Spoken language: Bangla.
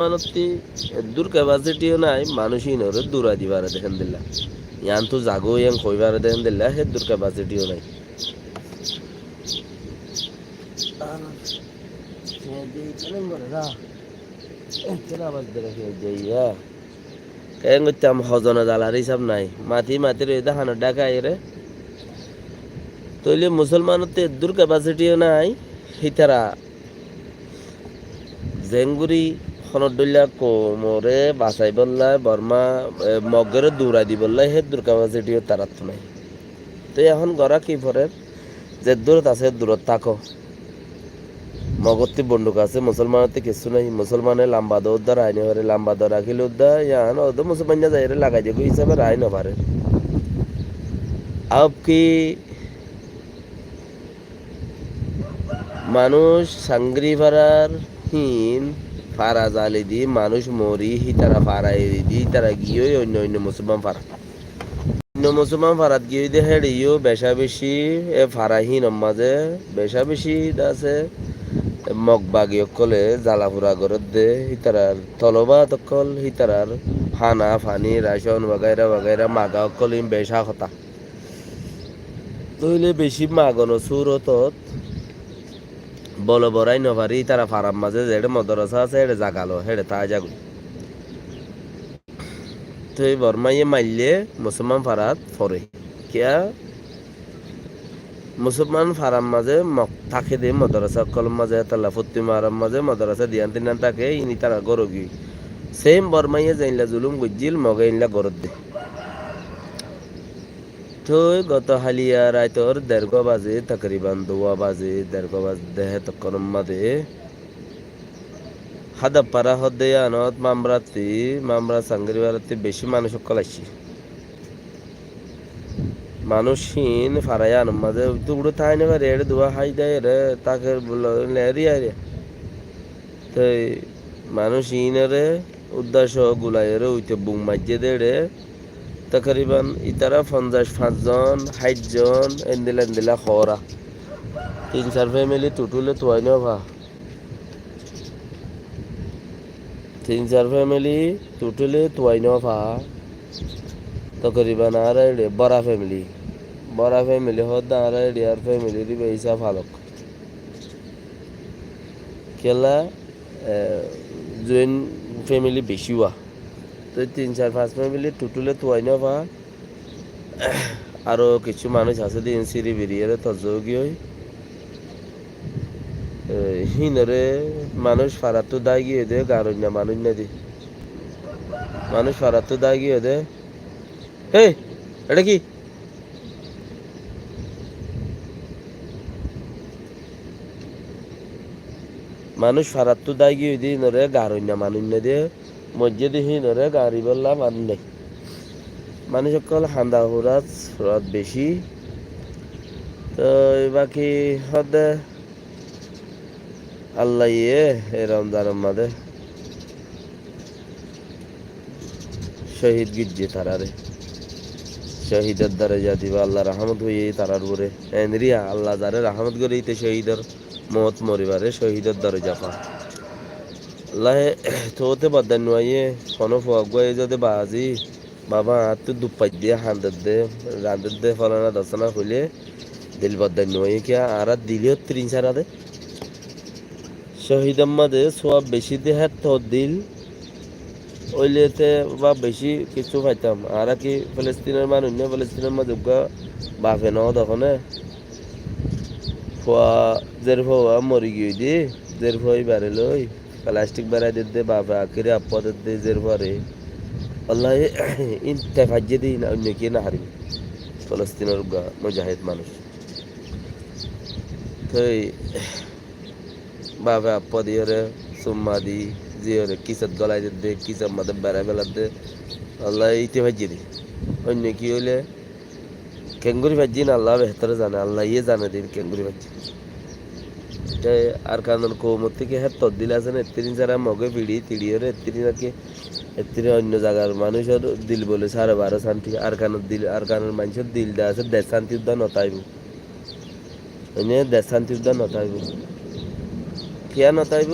মানতি দূর ক্যাপাসিটিও নাই মানুষই নরে দূরা দিবার দেখেন দিল্লা ইয়ান তো জাগো ইয়ান কইবার দেখেন দিল্লা হে দূর ক্যাপাসিটিও নাই কেন করতাম হজনে জ্বালার হিসাব নাই মাটি মাটির দেখানো ডাকা রে তৈলে মুসলমানের তো দূর ক্যাপাসিটিও নাই হিতারা জেংগুড়ি খনদুল্লা কোমরে বাসাই বললাই বর্মা মগের দৌড়াই দি বললাই হে দূর ক্যাপাসিটিও তার তো নাই তো এখন গড়া কি পরে যে দূরত আছে দূরত থাকো মগত্তি বন্দুক আছে মুসলমানের কিছু নাই মুসলমানে লাম্বা দৌড় আইনে পারে লাম্বা দৌড় রাখিলে উদ্দা ইয়ান ওদের মুসলমান যাই লাগাই দিয়ে হিসাবে রায় না পারে আব কি মানুষ সাংগ্রি ফারার হিন ফারা জালি দি মানুষ মরি হিতারা ফারাই দি তারা গিয়ে অন্য অন্য মুসলমান ফারা অন্য মুসলমান ফারাত গিয়ে দে হেড়িও বেশা বেশি এ ফারাহীন মাঝে বেশা বেশি আছে মগবাগি অকলে জ্বালাপুরা গরত দে হিতারার তলবা তকল হিতারার হানা ফানি রাশন বাগাইরা বাগাইরা মাগা অকল বেশা হতা তইলে বেশি মাগনো সুরতত বল বড়াই নভারি তারা ফারাম মাঝে যেটা মদরসা আছে হেড়ে জাগালো হেড়ে তা জাগুল তো এই বর্মাইয়ে মাইলে মুসলমান ফারাত ফরে কিয়া মুসলমান ফারাম মাঝে থাকে দে মদরসা কলম মাঝে তাল্লা ফুত্তি মারাম মাঝে মদরসা দিয়ান তিনান থাকে ইনি তারা গরগি সেম বর্মাইয়ে যাইলা জুলুম গুজিল মগে ইনলা গরত দে তো গত হালিয়া রাইতর 1:30 বাজে তকরিবান 2 বাজে 1:30 বাজে দেহে তকরম মাদে হাদা পারা হদে আনত মামরা সাংগরিবারাতে বেশি মানুষ কলাইছি মানুষহীন ফারায়ান মাঝে টুকরো থাই না রেড দোয়া হাই দেয় রে তাকে লেরিয়া রে তো মানুষহীন রে উদ্দেশ্য গুলাই রে উইতে বুম মাইজে দে রে তকরিবান ইতারা 55 জন 60 জন এন্দিলা খরা 3-4 ফ্যামিলি টুটুলে তোয়াই না ভা 3-4 ফ্যামিলি টুটুলে তোয়াই না ভা তকরিবান আর বড়া ফ্যামিলি হদ আর আর ফ্যামিলি দিবে হিসাব ভালো কেলা জয়েন্ট ফ্যামিলি বেশি হওয়া তো 3-4-5 ফ্যামিলি টুটুলে তোয়াই না ভা আরো কিছু মানুষ আছে দিন সিঁড়ি বেরিয়ে তযোগী হই হিনরে মানুষ ফারাতো দায় গিয়ে দে গারণ্য মানুষ না দি মানুষ ফারাতো দায় গিয়ে দে হে এটা কি মানুষ ফারাতো দায় গিয়ে দি নরে গারণ্য মানুষ না দে মসজিদে হিনরে গাড়ি বললা মানুষ নেই মানুষ সকল হান্দা হুরাত রাত বেশি তো বাকি হদে আল্লাহ ইয়ে এ রমজানের মাঝে শহীদ গির্জে তারারে শহীদের দ্বারা যা দিবা আল্লাহ রাহমত হয়ে তারার উপরে এনরিয়া আল্লাহ যারে রাহমত করে ইতে শহীদের মত মরিবারে শহীদের দ্বারা যাফা আল্লাহ তোতে বাদান নয়ে কোনো ফুয়াগুয়ে যদি বাজি বাবা তুই দুপাই দিয়ে হান্দার দে রান্দার দে ফলানা দশনা হইলে দিল বাদান নয়ে কিয়া আর দিলেও 3-4 আদে শহীদ আম্মাদে সোয়াব বেশি দেহে তো দিল ওইলেতে বা বেশি কিছু পাইতাম আর কি ফিলিস্তিনের মানুষ না ফিলিস্তিনের মাঝে বাপে ন তখন ফোয়া জের ফোয়া মরি গিয়ে দি জের ফোয়াই বাড়ি লই প্লাস্টিক বেড়াই দে বাপে আখিরে আপদের দে জের পরে আল্লাহ ইনতে ফাজ্জে দিই না অন্য কি না হারিব ফিলিস্তিনের মুজাহিদ মানুষ তো বাবা আপদিয়রে সুম্মা দি জিওরে কিসত গলায় দে কিসব মাদে বেড়া বেলা দে আল্লাহ ইতে ভাজি দি অন্য কি হইলে কেঙ্গুরি ভাজি না আল্লাহ বেহতরে জানে আল্লাহ ইয়ে জানে দিন কেঙ্গুরি ভাজি আর কারণ কৌমত থেকে হ্যাঁ তদ্দিল আছে না এত্তিরিন যারা মগে পিড়ি তিড়িয়ে এত্তিরিন আর কি এত্তিরিন অন্য জায়গার মানুষের দিল বলে 12.5 শান্তি আর কানের মানুষের দিল দেওয়া আছে 1.5 শান্তি উদ্যান নতাইব এনে 1.5 শান্তি উদ্যান নতাইব কিয়া নতাইব